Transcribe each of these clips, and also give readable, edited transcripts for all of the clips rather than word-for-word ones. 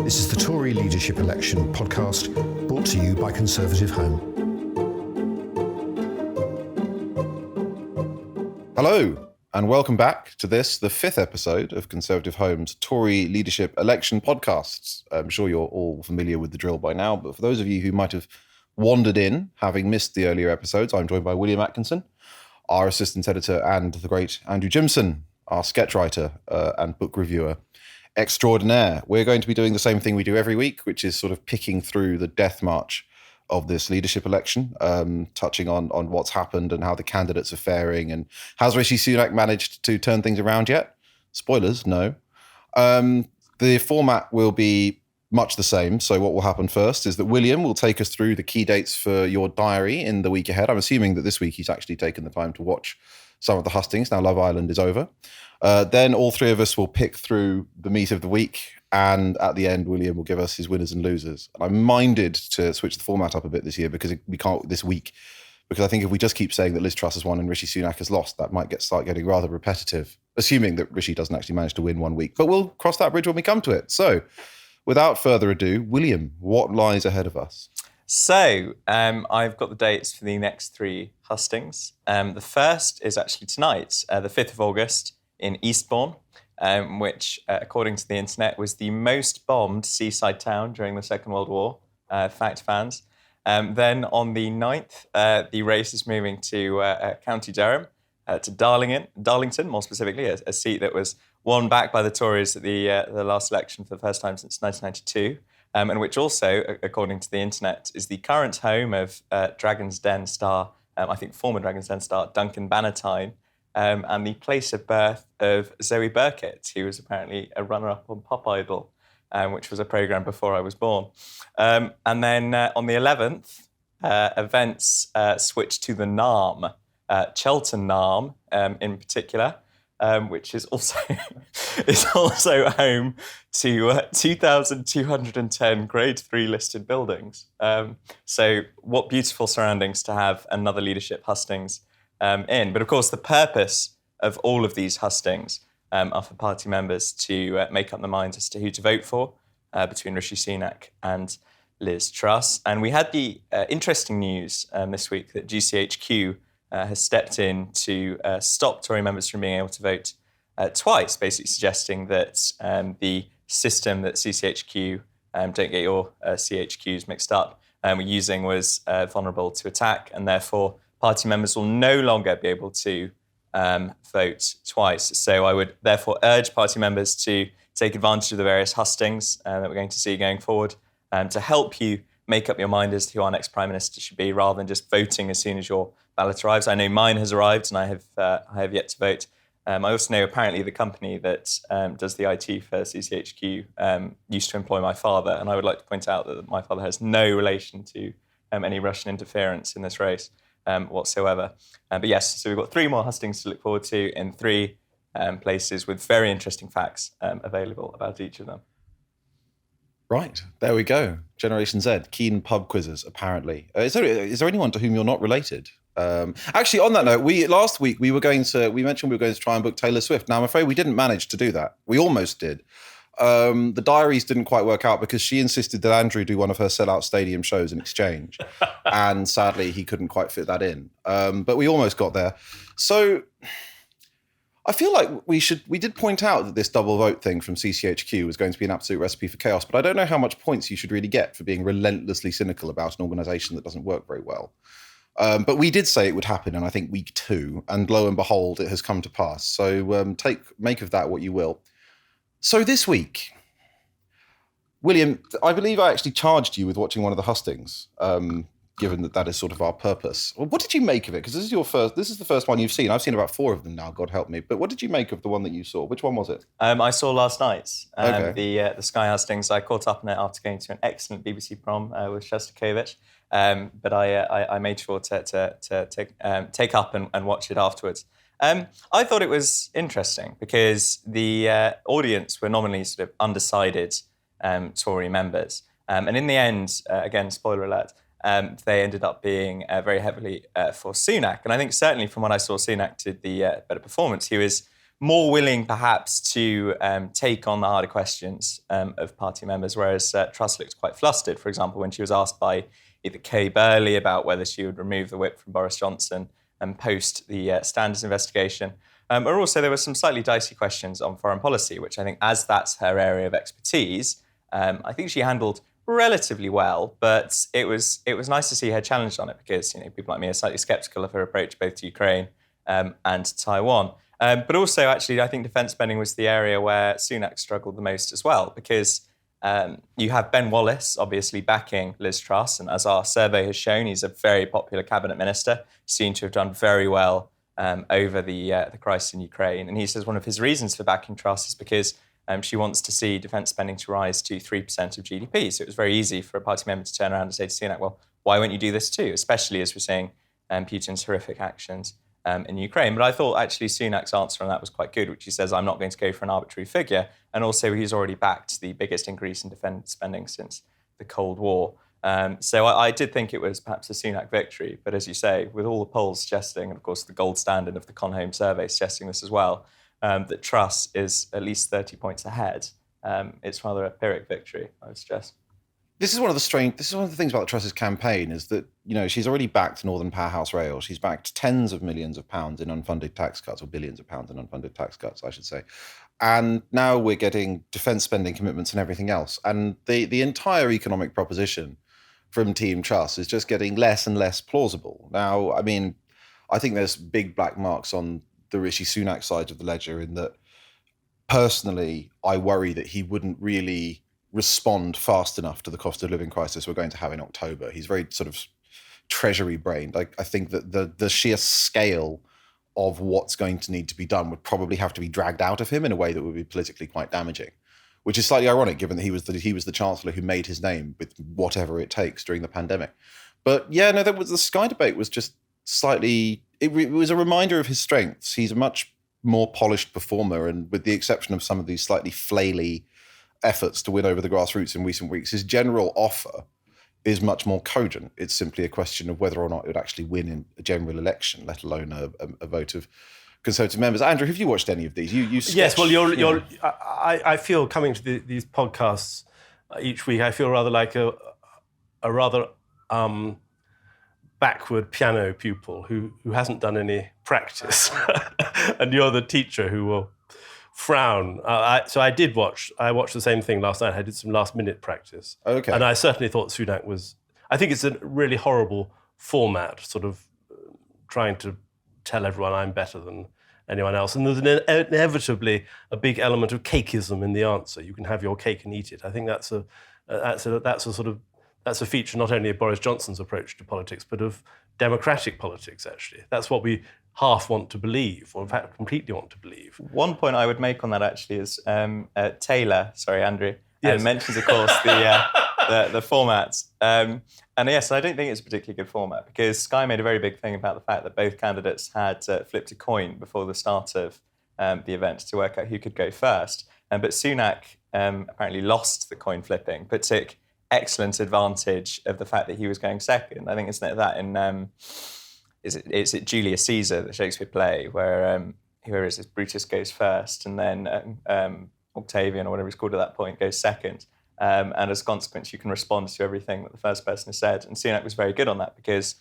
This is the Tory Leadership Election podcast, brought to you by Conservative Home. Hello, and welcome back to this, the fifth episode of Conservative Home's Tory Leadership Election podcasts. I'm sure you're all familiar with the drill by now, but for those of you who might have wandered in, having missed the earlier episodes, I'm joined by William Atkinson, our assistant editor, and the great Andrew Gimson, our sketch writer and book reviewer extraordinaire. We're going to be doing the same thing we do every week, which is sort of picking through the death march of this leadership election, touching on what's happened and how the candidates are faring. And has Rishi Sunak managed to turn things around yet? Spoilers, no. The format will be much the same. So what will happen first is that William will take us through the key dates for your diary in the week ahead. I'm assuming that this week he's actually taken the time to watch some of the hustings. Now Love Island is over. Then all three of us will pick through the meat of the week. And at the end, William will give us his winners and losers. And I'm minded to switch the format up a bit this year because we can't this week. Because I think if we just keep saying that Liz Truss has won and Rishi Sunak has lost, that might start getting rather repetitive, assuming that Rishi doesn't actually manage to win one week. But we'll cross that bridge when we come to it. So without further ado, William, what lies ahead of us? So I've got the dates for the next three hustings. The first is actually tonight, the 5th of August in Eastbourne, which, according to the internet, was the most bombed seaside town during the Second World War, fact fans. Then on the 9th, the race is moving to County Durham, to Darlington, more specifically, a seat that was won back by the Tories at the last election for the first time since 1992. And which also, according to the internet, is the current home of Dragon's Den star, I think former Dragon's Den star, Duncan Bannatyne, and the place of birth of Zoe Burkett, who was apparently a runner-up on Pop Idol, which was a programme before I was born. And then on the 11th, events switch to the Narm, Cheltenham Narm in particular, which is also home to 2,210 Grade 3 listed buildings. So what beautiful surroundings to have another leadership hustings in. But of course, the purpose of all of these hustings are for party members to make up their minds as to who to vote for between Rishi Sunak and Liz Truss. And we had the interesting news this week that GCHQ has stepped in to stop Tory members from being able to vote twice, basically suggesting that the system that CCHQ, don't get your CHQs mixed up, were using was vulnerable to attack, and therefore party members will no longer be able to vote twice. So I would therefore urge party members to take advantage of the various hustings that we're going to see going forward to help you make up your mind as to who our next Prime Minister should be, rather than just voting as soon as your ballot arrives. I know mine has arrived and I have yet to vote. I also know apparently the company that does the IT for CCHQ used to employ my father, and I would like to point out that my father has no relation to any Russian interference in this race whatsoever. But yes, so we've got three more hustings to look forward to in three places with very interesting facts available about each of them. Right, there we go. Generation Z, keen pub quizzes, apparently. Is there anyone to whom you're not related? Actually, on that note, last week we mentioned we were going to try and book Taylor Swift. Now, I'm afraid we didn't manage to do that. We almost did. The diaries didn't quite work out because she insisted that Andrew do one of her sellout stadium shows in exchange. And sadly, he couldn't quite fit that in. But we almost got there. So I feel like we did point out that this double vote thing from CCHQ was going to be an absolute recipe for chaos, but I don't know how much points you should really get for being relentlessly cynical about an organisation that doesn't work very well. But we did say it would happen in, I think, week 2, and lo and behold, it has come to pass. So make of that what you will. So this week, William, I believe I actually charged you with watching one of the hustings, given that is sort of our purpose. Well, what did you make of it? Because this is the first one you've seen. I've seen about 4 of them now, God help me. But what did you make of the one that you saw? Which one was it? I saw last night Okay. the Sky hustings. I caught up on it after going to an excellent BBC prom with Shostakovich. But I made sure to take up and watch it afterwards. I thought it was interesting because the audience were nominally sort of undecided Tory members. And in the end, again, spoiler alert, they ended up being very heavily for Sunak. And I think certainly from what I saw, Sunak did the better performance. He was more willing perhaps to take on the harder questions of party members, whereas Truss looked quite flustered, for example, when she was asked by either Kay Burley about whether she would remove the whip from Boris Johnson and post the Standards investigation. Or also there were some slightly dicey questions on foreign policy, which I think, as that's her area of expertise, I think she handled relatively well. But it was nice to see her challenged on it, because people like me are slightly sceptical of her approach both to Ukraine and to Taiwan. But also, actually, I think defence spending was the area where Sunak struggled the most as well, because you have Ben Wallace, obviously, backing Liz Truss, and as our survey has shown, he's a very popular cabinet minister, seen to have done very well over the crisis in Ukraine. And he says one of his reasons for backing Truss is because she wants to see defence spending to rise to 3% of GDP. So it was very easy for a party member to turn around and say to Sunak, well, why won't you do this too? Especially as we're seeing Putin's horrific actions in Ukraine. But I thought actually Sunak's answer on that was quite good, which he says, I'm not going to go for an arbitrary figure. And also he's already backed the biggest increase in defence spending since the Cold War. So I did think it was perhaps a Sunak victory. But as you say, with all the polls suggesting, and of course the gold standard of the Conhome survey suggesting this as well, that Truss is at least 30 points ahead, it's rather a Pyrrhic victory, I would suggest. This is one of the things about Truss's campaign is that, she's already backed Northern Powerhouse Rail. She's backed tens of millions of pounds in unfunded tax cuts, or billions of pounds in unfunded tax cuts, I should say. And now we're getting defence spending commitments and everything else. And the entire economic proposition from Team Truss is just getting less and less plausible. Now, I mean, I think there's big black marks on the Rishi Sunak side of the ledger, in that personally, I worry that he wouldn't really respond fast enough to the cost of living crisis we're going to have in October. He's very sort of treasury brained. I think that the sheer scale of what's going to need to be done would probably have to be dragged out of him in a way that would be politically quite damaging, which is slightly ironic given that he was the chancellor who made his name with whatever it takes during the pandemic. But yeah, no, the Sky debate was just slightly, it was a reminder of his strengths. He's a much more polished performer, and with the exception of some of these slightly flaily efforts to win over the grassroots in recent weeks, his general offer is much more cogent. It's simply a question of whether or not it would actually win in a general election, let alone a vote of Conservative members. Andrew, have you watched any of these? You yes. Well, I feel coming to these podcasts each week, I feel rather like a rather backward piano pupil who hasn't done any practice, and you're the teacher who will frown. So I watched the same thing last night. I did some last minute practice. Okay. And I certainly thought Sunak was, I think it's a really horrible format, sort of trying to tell everyone I'm better than anyone else. And there's inevitably a big element of cakeism in the answer. You can have your cake and eat it. I think that's a feature not only of Boris Johnson's approach to politics, but of democratic politics, actually. That's what we half want to believe, or in fact completely want to believe. One point I would make on that actually is Andrew, yes. mentions, of course, the formats. And yes, I don't think it's a particularly good format, because Sky made a very big thing about the fact that both candidates had flipped a coin before the start of the event to work out who could go first. But Sunak apparently lost the coin flipping, but took excellent advantage of the fact that he was going second. I think it's that in... Is it Julius Caesar, the Shakespeare play, where whoever is this, Brutus goes first, and then Octavian, or whatever he's called at that point, goes second. And as a consequence, you can respond to everything that the first person has said. And Sunak was very good on that, because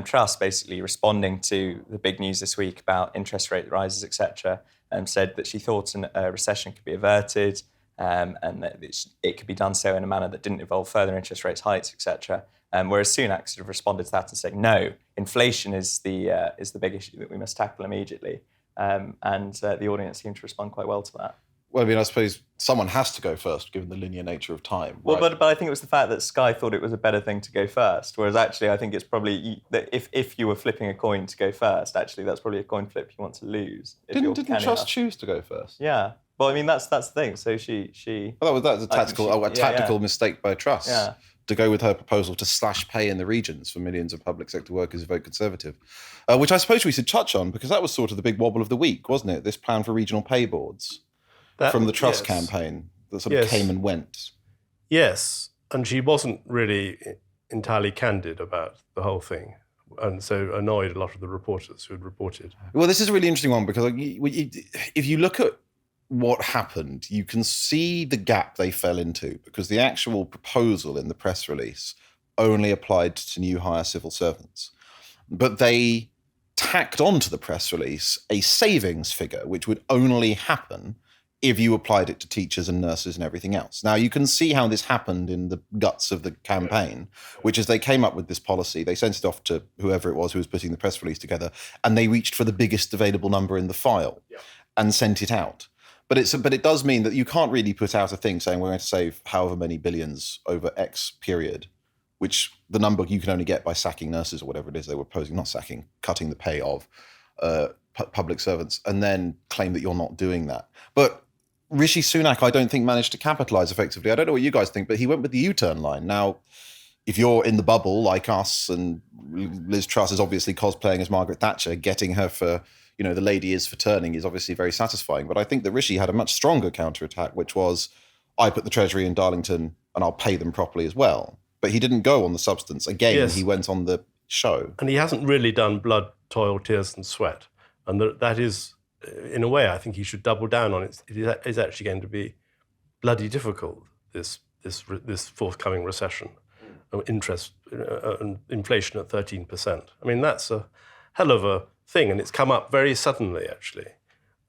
Truss, basically responding to the big news this week about interest rate rises, etc., said that she thought a recession could be averted, and that it could be done so in a manner that didn't involve further interest rates hikes, etc. Whereas Sunak sort of responded to that and said, no, inflation is the big issue that we must tackle immediately. And the audience seemed to respond quite well to that. Well, I mean, I suppose someone has to go first, given the linear nature of time. Well, right? but I think it was the fact that Sky thought it was a better thing to go first, whereas actually I think it's probably that if you were flipping a coin to go first, actually that's probably a coin flip you want to lose. Didn't Truss choose to go first? Yeah. Well, I mean that's the thing. So she. Well, that was a tactical mistake by Truss. Yeah. To go with her proposal to slash pay in the regions for millions of public sector workers who vote Conservative, which I suppose we should touch on, because that was sort of the big wobble of the week, wasn't it? This plan for regional pay boards from the Truss campaign that sort of came and went. Yes, and she wasn't really entirely candid about the whole thing. and so annoyed a lot of the reporters who had reported. Well, this is a really interesting one because if you look at what happened, you can see the gap they fell into, because the actual proposal in the press release only applied to new hire civil servants. But they tacked onto the press release a savings figure, which would only happen if you applied it to teachers and nurses and everything else. Now, you can see how this happened in the guts of the campaign, which is they came up with this policy, they sent it off to whoever it was who was putting the press release together, and they reached for the biggest available number in the file and sent it out. But it does mean that you can't really put out a thing saying we're going to save however many billions over X period, which the number you can only get by sacking nurses or whatever it is they were proposing, not sacking, cutting the pay of public servants, and then claim that you're not doing that. But Rishi Sunak, I don't think, managed to capitalise effectively. I don't know what you guys think, but he went with the U-turn line. Now, if you're in the bubble like us, and Liz Truss is obviously cosplaying as Margaret Thatcher, getting her for, the lady is for turning is obviously very satisfying. But I think that Rishi had a much stronger counterattack, which was, I put the Treasury in Darlington and I'll pay them properly as well. But he didn't go on the substance. Again, Yes. He went on the show. And he hasn't really done blood, toil, tears and sweat. And that is, in a way, I think he should double down on it. It is actually going to be bloody difficult, this forthcoming recession. Interest and inflation at 13%. I mean, that's a hell of a thing, and it's come up very suddenly, actually.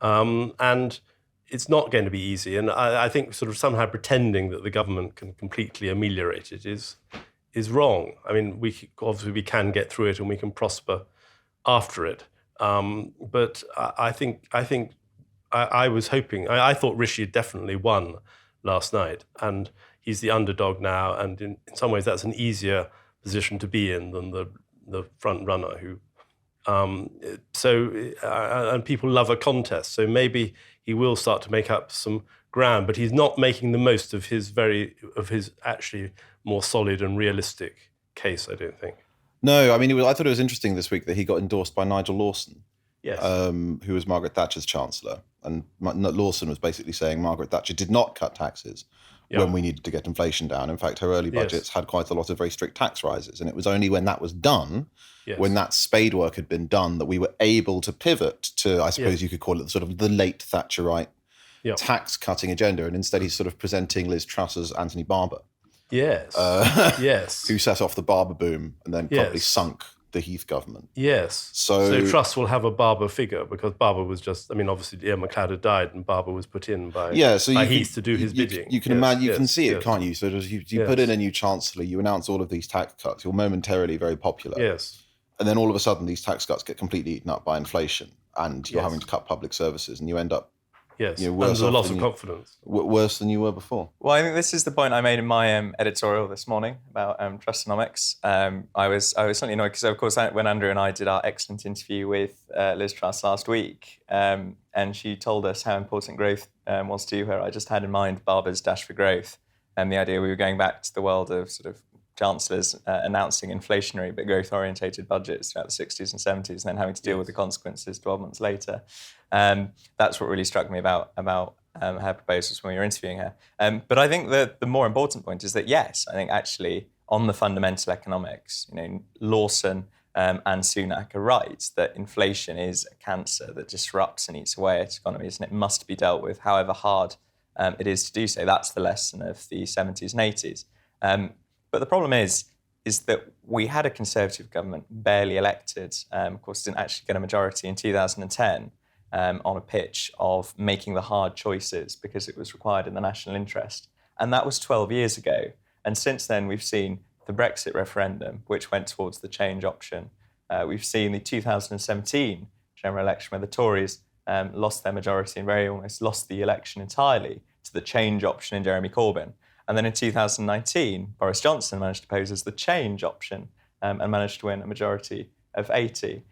And it's not going to be easy. And I think sort of somehow pretending that the government can completely ameliorate it is wrong. I mean, obviously we can get through it and we can prosper after it. But I was hoping, I thought Rishi had definitely won last night, and he's the underdog now, and in some ways that's an easier position to be in than the front runner who. And people love a contest, so maybe he will start to make up some ground, but he's not making the most of his actually more solid and realistic case, I don't think. No, I mean, I thought it was interesting this week that he got endorsed by Nigel Lawson, Yes. who was Margaret Thatcher's Chancellor. And Lawson was basically saying Margaret Thatcher did not cut taxes when we needed to get inflation down. In fact, her early budgets had quite a lot of very strict tax rises. And it was only when that was done, when that spade work had been done, that we were able to pivot to, I suppose you could call it sort of the late Thatcherite tax cutting agenda. And instead he's sort of presenting Liz Truss as Anthony Barber. Yes. Yes. Who set off the Barber boom and then probably sunk the Heath government. Yes. So Truss will have a Barber figure, because Barber was just, I mean, obviously Ian MacLeod had died and Barber was put in by Heath to do his bidding. You can imagine, you can see it, can't you? So you put in a new chancellor, you announce all of these tax cuts, you're momentarily very popular. Yes. And then all of a sudden these tax cuts get completely eaten up by inflation, and you're having to cut public services, and you end up and there's a loss of confidence. Worse than you were before. Well, I think this is the point I made in my editorial this morning about Trussonomics. I was slightly annoyed because, of course, when Andrew and I did our excellent interview with Liz Truss last week, and she told us how important growth was to her, I just had in mind Barber's Dash for Growth, and the idea we were going back to the world of sort of chancellors announcing inflationary but growth-orientated budgets throughout the 60s and 70s, and then having to deal with the consequences 12 months later. That's what really struck me about her proposals when we were interviewing her. But I think that the more important point is that, yes, I think actually on the fundamental economics, Lawson and Sunak are right that inflation is a cancer that disrupts and eats away at economies, and it must be dealt with however hard it is to do so. That's the lesson of the 70s and 80s. But the problem is that we had a Conservative government barely elected, of course didn't actually get a majority in 2010 on a pitch of making the hard choices because it was required in the national interest. And that was 12 years ago. And since then we've seen the Brexit referendum, which went towards the change option. We've seen the 2017 general election where the Tories lost their majority and very almost lost the election entirely to the change option in Jeremy Corbyn. And then in 2019, Boris Johnson managed to pose as the change option and managed to win a majority of 80.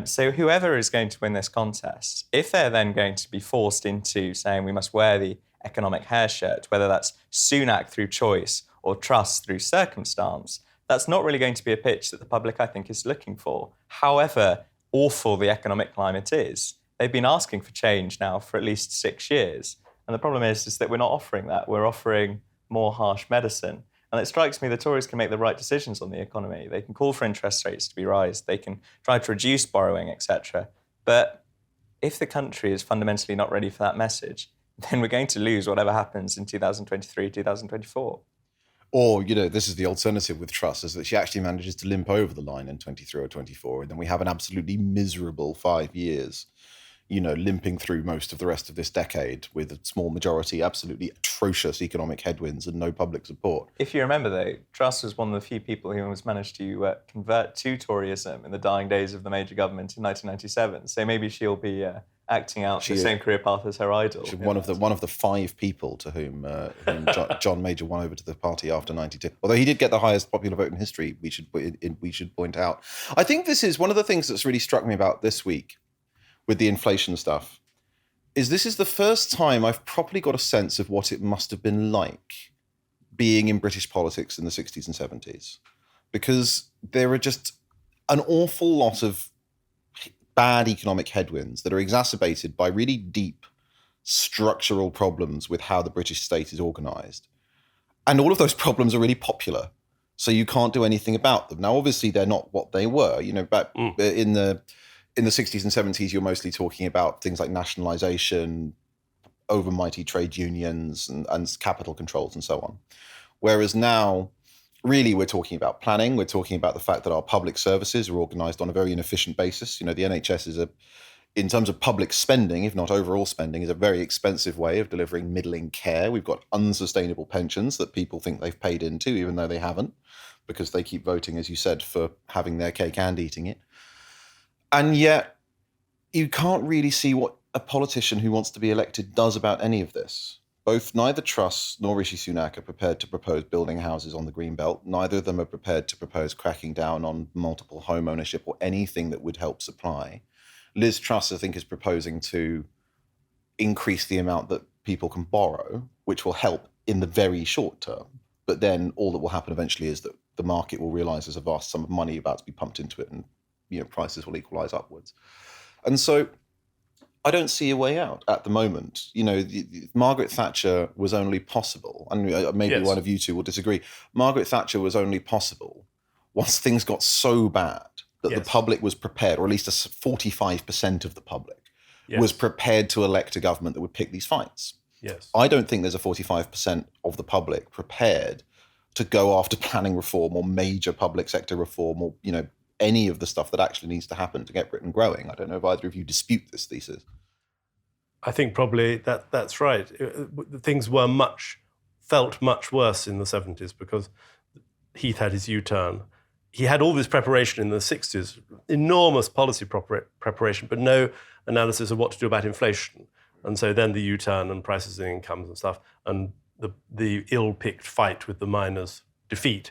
So whoever is going to win this contest, if they're then going to be forced into saying we must wear the economic hair shirt, whether that's Sunak through choice or Truss through circumstance, that's not really going to be a pitch that the public, I think, is looking for. However awful the economic climate is, they've been asking for change now for at least 6 years. And the problem is that we're not offering that. We're offering more harsh medicine. And it strikes me the Tories can make the right decisions on the economy. They can call for interest rates to be raised. They can try to reduce borrowing, etc. But if the country is fundamentally not ready for that message, then we're going to lose whatever happens in 2023, 2024. Or, this is the alternative with Truss, is that she actually manages to limp over the line in 23 or 24, and then we have an absolutely miserable 5 years, limping through most of the rest of this decade with a small majority, absolutely atrocious economic headwinds and no public support. If you remember, though, Truss was one of the few people who was managed to convert to Toryism in the dying days of the major government in 1997. So maybe she'll be acting out the same career path as her idol. She's one of the 5 people to whom John Major won over to the party after 92. Although he did get the highest popular vote in history, we should point out. I think this is one of the things that's really struck me about this week with the inflation stuff, is this is the first time I've properly got a sense of what it must have been like being in British politics in the 60s and 70s. Because there are just an awful lot of bad economic headwinds that are exacerbated by really deep structural problems with how the British state is organised. And all of those problems are really popular. So you can't do anything about them. Now, obviously, they're not what they were. Back in the 60s and 70s, you're mostly talking about things like nationalisation, overmighty trade unions and capital controls and so on. Whereas now, really, we're talking about planning. We're talking about the fact that our public services are organised on a very inefficient basis. The NHS is in terms of public spending, if not overall spending, is a very expensive way of delivering middling care. We've got unsustainable pensions that people think they've paid into, even though they haven't, because they keep voting, as you said, for having their cake and eating it. And yet, you can't really see what a politician who wants to be elected does about any of this. Neither Truss nor Rishi Sunak are prepared to propose building houses on the Greenbelt. Neither of them are prepared to propose cracking down on multiple home ownership or anything that would help supply. Liz Truss, I think, is proposing to increase the amount that people can borrow, which will help in the very short term. But then all that will happen eventually is that the market will realise there's a vast sum of money about to be pumped into it, and prices will equalise upwards. And so I don't see a way out at the moment. Margaret Thatcher was only possible, and maybe one of you two will disagree. Margaret Thatcher was only possible once things got so bad that the public was prepared, or at least 45% of the public was prepared to elect a government that would pick these fights. Yes. I don't think there's a 45% of the public prepared to go after planning reform or major public sector reform or, any of the stuff that actually needs to happen to get Britain growing. I don't know if either of you dispute this thesis. I think probably that's right. Things felt much worse in the 70s because Heath had his U-turn. He had all this preparation in the 60s, enormous policy preparation, but no analysis of what to do about inflation. And so then the U-turn and prices and incomes and stuff, and the ill-picked fight with the miners' defeat.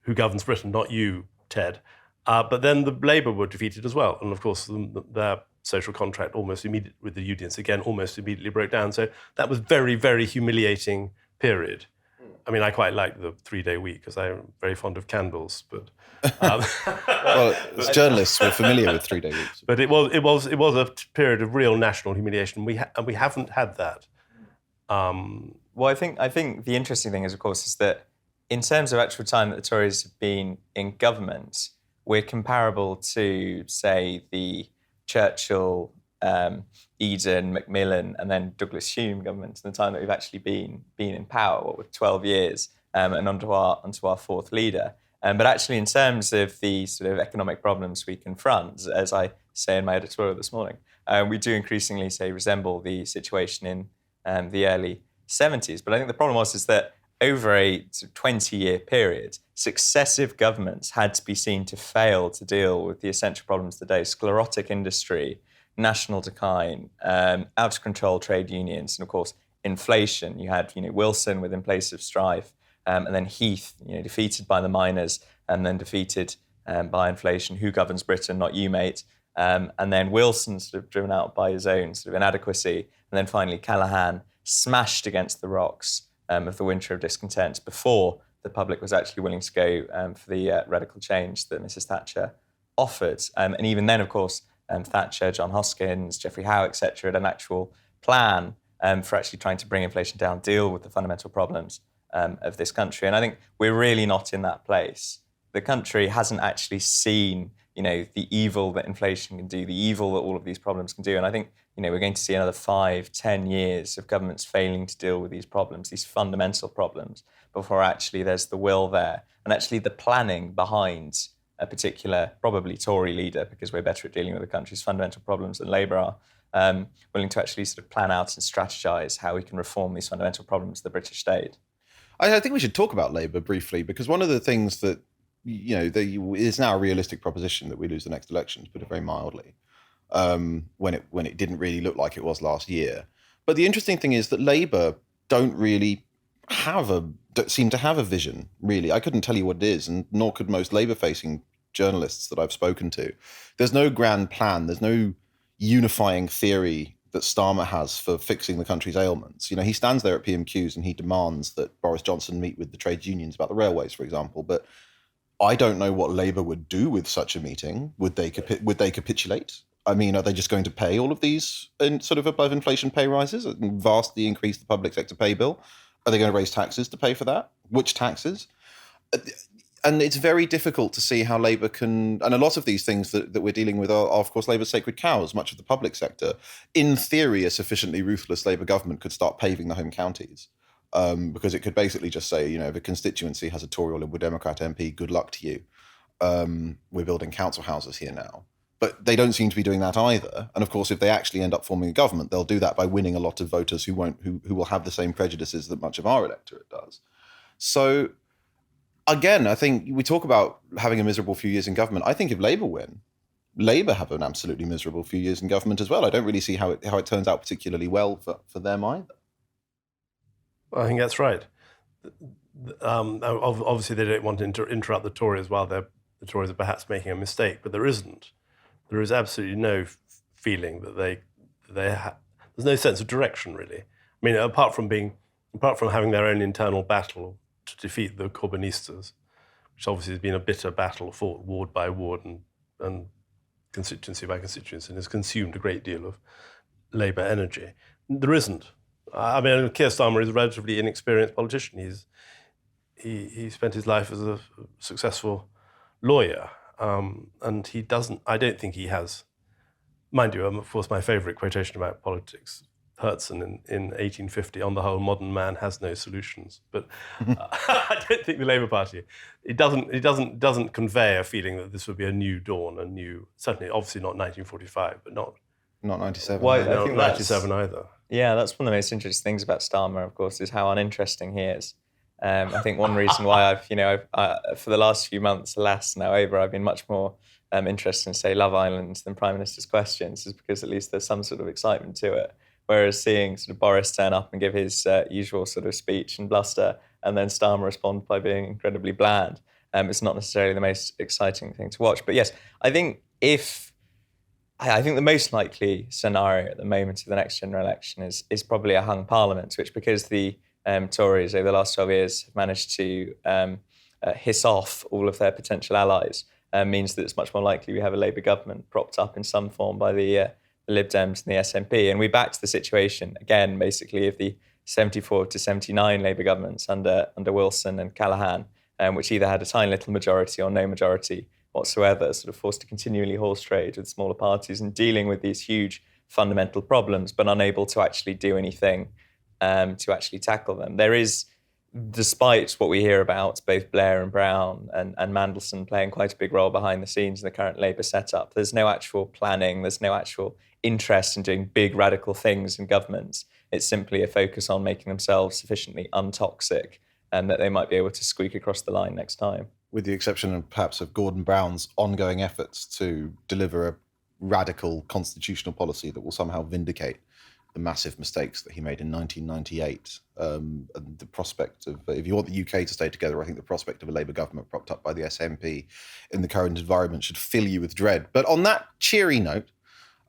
Who governs Britain? Not you, Ted. But then the Labour were defeated as well. And of course, their social contract almost immediately with the unions again almost immediately broke down. So that was very, very humiliating period. I mean, I quite like the 3-day week because I'm very fond of candles. But well, as journalists, we're familiar with 3-day weeks. But it was a period of real national humiliation. We haven't had that. Well, I think the interesting thing is, of course, is that in terms of actual time that the Tories have been in government, we're comparable to, say, the Churchill, Eden, Macmillan, and then Douglas Hume governments in the time that we've actually been in power, with 12 years, and onto our fourth leader. But actually, in terms of the sort of economic problems we confront, as I say in my editorial this morning, we do increasingly, resemble the situation in the early 70s. But I think the problem is that over a 20-year period, successive governments had to be seen to fail to deal with the essential problems of the day: sclerotic industry, national decline, out of control trade unions, and of course inflation. You had Wilson with In Place of Strife, and then Heath, defeated by the miners, and then defeated by inflation. Who governs Britain? Not you, mate. And then Wilson sort of driven out by his own sort of inadequacy, and then finally Callaghan smashed against the rocks of the winter of discontent before the public was actually willing to go for the radical change that Mrs. Thatcher offered. And even then, of course, Thatcher, John Hustings, Geoffrey Howe, etc., had an actual plan for actually trying to bring inflation down, deal with the fundamental problems of this country. And I think we're really not in that place. The country hasn't actually seen, the evil that inflation can do, the evil that all of these problems can do. And I think, we're going to see another 5-10 years of governments failing to deal with these problems, these fundamental problems, before actually there's the will there and actually the planning behind a particular, probably Tory leader, because we're better at dealing with the country's fundamental problems than Labour are, willing to actually sort of plan out and strategise how we can reform these fundamental problems of the British state. I think we should talk about Labour briefly, because one of the things that, is now a realistic proposition that we lose the next election, to put it very mildly, when it didn't really look like it was last year. But the interesting thing is that Labour don't really seem to have a vision, really. I couldn't tell you what it is, and nor could most Labour-facing journalists that I've spoken to. There's no grand plan. There's no unifying theory that Starmer has for fixing the country's ailments. He stands there at PMQs and he demands that Boris Johnson meet with the trade unions about the railways, for example. But I don't know what Labour would do with such a meeting. Would they capitulate? I mean, are they just going to pay all of these sort of above inflation pay rises and vastly increase the public sector pay bill? Are they going to raise taxes to pay for that? Which taxes? And it's very difficult to see how Labour can, and a lot of these things that we're dealing with are, of course, Labour's sacred cows, much of the public sector. In theory, a sufficiently ruthless Labour government could start paving the home counties, because it could basically just say, if a constituency has a Tory or Liberal Democrat MP, good luck to you. We're building council houses here now. But they don't seem to be doing that either. And of course, if they actually end up forming a government, they'll do that by winning a lot of voters who will have the same prejudices that much of our electorate does. So again, I think we talk about having a miserable few years in government. I think if Labour win, Labour have an absolutely miserable few years in government as well. I don't really see how it turns out particularly well for them either. I think that's right. Obviously, they don't want to interrupt the Tories while the Tories are perhaps making a mistake, but there isn't. There is absolutely no feeling that there's no sense of direction, really. I mean, apart from having their own internal battle to defeat the Corbynistas, which obviously has been a bitter battle fought ward by ward and constituency by constituency, and has consumed a great deal of Labour energy. There isn't. I mean, Keir Starmer is a relatively inexperienced politician. He spent his life as a successful lawyer. And he doesn't, I don't think he has, mind you, of course, my favourite quotation about politics, Hertzen in 1850, on the whole, modern man has no solutions. But I don't think the Labour Party, it doesn't convey a feeling that this would be a new dawn, certainly, obviously not 1945, but not 97. Well, not 97 either. Yeah, that's one of the most interesting things about Starmer, of course, is how uninteresting he is. I think one reason why I've for the last few months, alas, now over, I've been much more interested in, say, Love Island than Prime Minister's Questions, is because at least there's some sort of excitement to it. Whereas seeing sort of Boris turn up and give his usual sort of speech and bluster, and then Starmer respond by being incredibly bland, it's not necessarily the most exciting thing to watch. But yes, I think the most likely scenario at the moment of the next general election is probably a hung parliament, which, because the Tories over the last 12 years have managed to hiss off all of their potential allies, means that it's much more likely we have a Labour government propped up in some form by the Lib Dems and the SNP. And we're back to the situation, again, basically, of the 74 to 79 Labour governments under Wilson and Callaghan, which either had a tiny little majority or no majority whatsoever, sort of forced to continually horse trade with smaller parties and dealing with these huge fundamental problems, but unable to actually do anything to actually tackle them. There is, despite what we hear about both Blair and Brown and Mandelson playing quite a big role behind the scenes in the current Labour setup, there's no actual planning, there's no actual interest in doing big radical things in governments. It's simply a focus on making themselves sufficiently untoxic and that they might be able to squeak across the line next time. With the exception of perhaps of Gordon Brown's ongoing efforts to deliver a radical constitutional policy that will somehow vindicate the massive mistakes that he made in 1998. And the prospect of, if you want the UK to stay together, I think the prospect of a Labour government propped up by the SNP in the current environment should fill you with dread. But on that cheery note,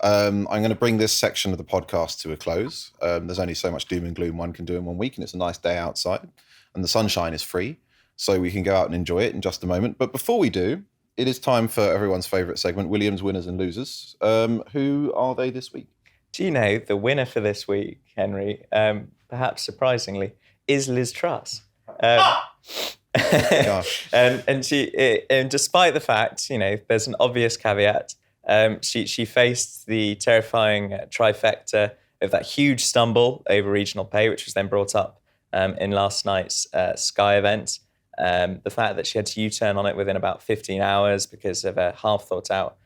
I'm going to bring this section of the podcast to a close. There's only so much doom and gloom one can do in 1 week, and it's a nice day outside, and the sunshine is free, so we can go out and enjoy it in just a moment. But before we do, it is time for everyone's favourite segment, Williams' Winners and Losers. Who are they this week? Do you know the winner for this week, Henry, perhaps surprisingly, is Liz Truss? Gosh. And despite the fact, there's an obvious caveat. She faced the terrifying trifecta of that huge stumble over regional pay, which was then brought up in last night's Sky event. The fact that she had to U-turn on it within about 15 hours because of a half-thought-out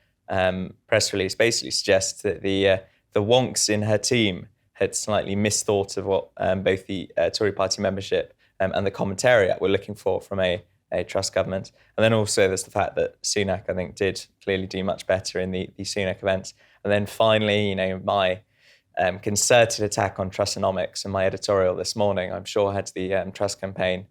press release basically suggests that the wonks in her team had slightly misthought of what both the Tory party membership and the commentariat were looking for from a Truss government. And then also there's the fact that Sunak, I think, did clearly do much better in the Sunak event. And then finally, my concerted attack on Trussonomics and my editorial this morning, I'm sure had the Truss campaign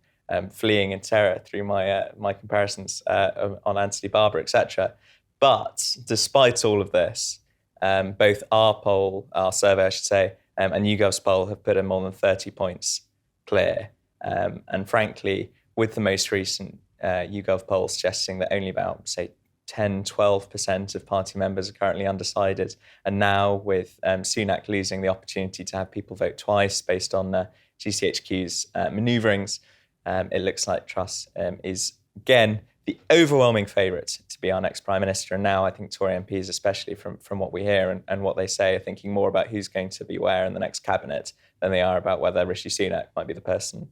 fleeing in terror through my comparisons on Anthony Barber, etc. But despite all of this, both our survey, I should say, and YouGov's poll have put her more than 30 points clear. And frankly, with the most recent YouGov poll suggesting that only about, say, 10, 12% of party members are currently undecided. And now with Sunak losing the opportunity to have people vote twice based on GCHQ's manoeuvrings, it looks like Truss is, again, the overwhelming favourite to be our next Prime Minister. And now I think Tory MPs, especially from what we hear and what they say, are thinking more about who's going to be where in the next cabinet than they are about whether Rishi Sunak might be the person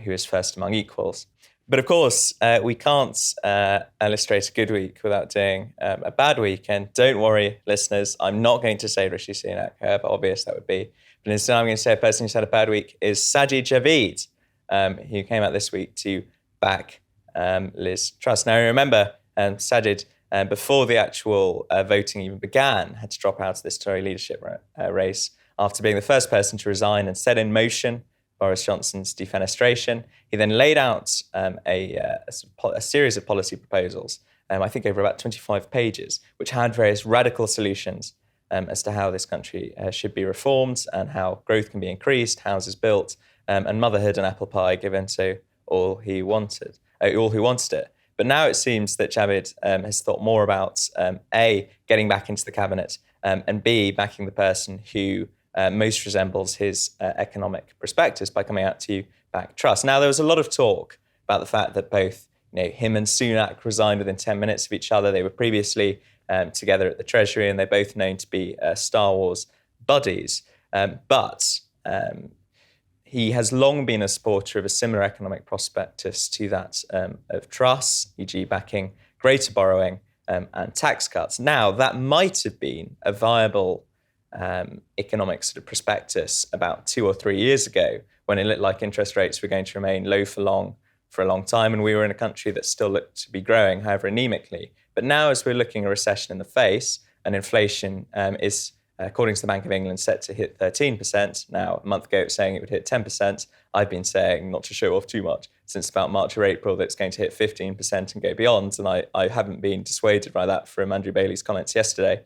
who is first among equals. But of course, we can't illustrate a good week without doing a bad week. And don't worry, listeners, I'm not going to say Rishi Sunak, however obvious that would be. But instead, I'm going to say a person who's had a bad week is Sajid Javid, who came out this week to back Liz Truss. Now, remember, Sajid, before the actual voting even began, had to drop out of this Tory leadership race after being the first person to resign and set in motion Boris Johnson's defenestration. He then laid out a series of policy proposals, I think over about 25 pages, which had various radical solutions as to how this country should be reformed and how growth can be increased, houses built, and motherhood and apple pie given to all who wanted it. But now it seems that Javid has thought more about A, getting back into the cabinet, and B, backing the person who most resembles his economic prospectus by coming out to back Truss. Now, there was a lot of talk about the fact that both him and Sunak resigned within 10 minutes of each other. They were previously together at the Treasury, and they're both known to be Star Wars buddies. But he has long been a supporter of a similar economic prospectus to that of Truss, e.g. backing greater borrowing and tax cuts. Now, that might have been a viable economic sort of prospectus about 2 or 3 years ago, when it looked like interest rates were going to remain low for a long time, and we were in a country that still looked to be growing, however anemically. But now, as we're looking a recession in the face, and inflation is, according to the Bank of England, set to hit 13%. Now, a month ago, it was saying it would hit 10%. I've been saying, not to show off too much, since about March or April, that it's going to hit 15% and go beyond. And I haven't been dissuaded by that from Andrew Bailey's comments yesterday.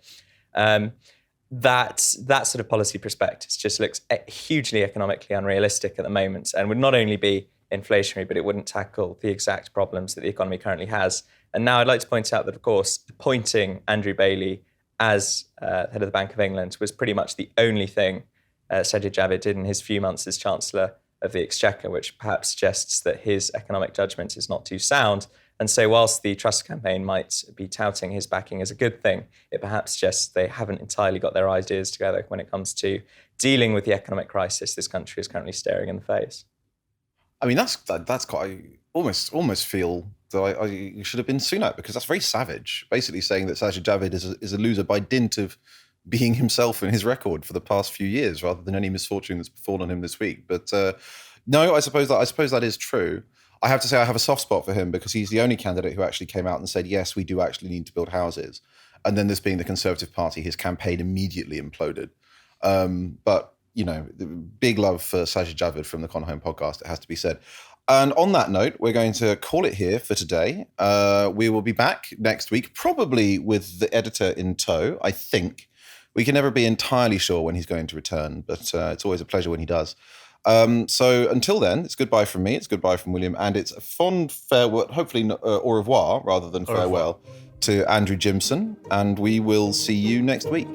That sort of policy prospectus just looks hugely economically unrealistic at the moment, and would not only be inflationary, but it wouldn't tackle the exact problems that the economy currently has. And now I'd like to point out that, of course, appointing Andrew Bailey as head of the Bank of England was pretty much the only thing Sajid Javid did in his few months as Chancellor of the Exchequer, which perhaps suggests that his economic judgment is not too sound. And so whilst the Truss campaign might be touting his backing as a good thing, it perhaps suggests they haven't entirely got their ideas together when it comes to dealing with the economic crisis this country is currently staring in the face. I mean, that's quite, I almost feel that I should have been Sunak, because that's very savage, basically saying that Sajid Javid is a loser by dint of being himself in his record for the past few years, rather than any misfortune that's befallen him this week. But no, I suppose that is true. I have to say I have a soft spot for him, because he's the only candidate who actually came out and said, yes, we do actually need to build houses. And then this being the Conservative Party, his campaign immediately imploded. But, big love for Sajid Javid from the Con Home podcast, it has to be said. And on that note, we're going to call it here for today. We will be back next week, probably with the editor in tow, I think. We can never be entirely sure when he's going to return, but it's always a pleasure when he does. So until then, it's goodbye from me, it's goodbye from William, and it's a fond farewell, hopefully au revoir rather than farewell, to Andrew Gimson, and we will see you next week.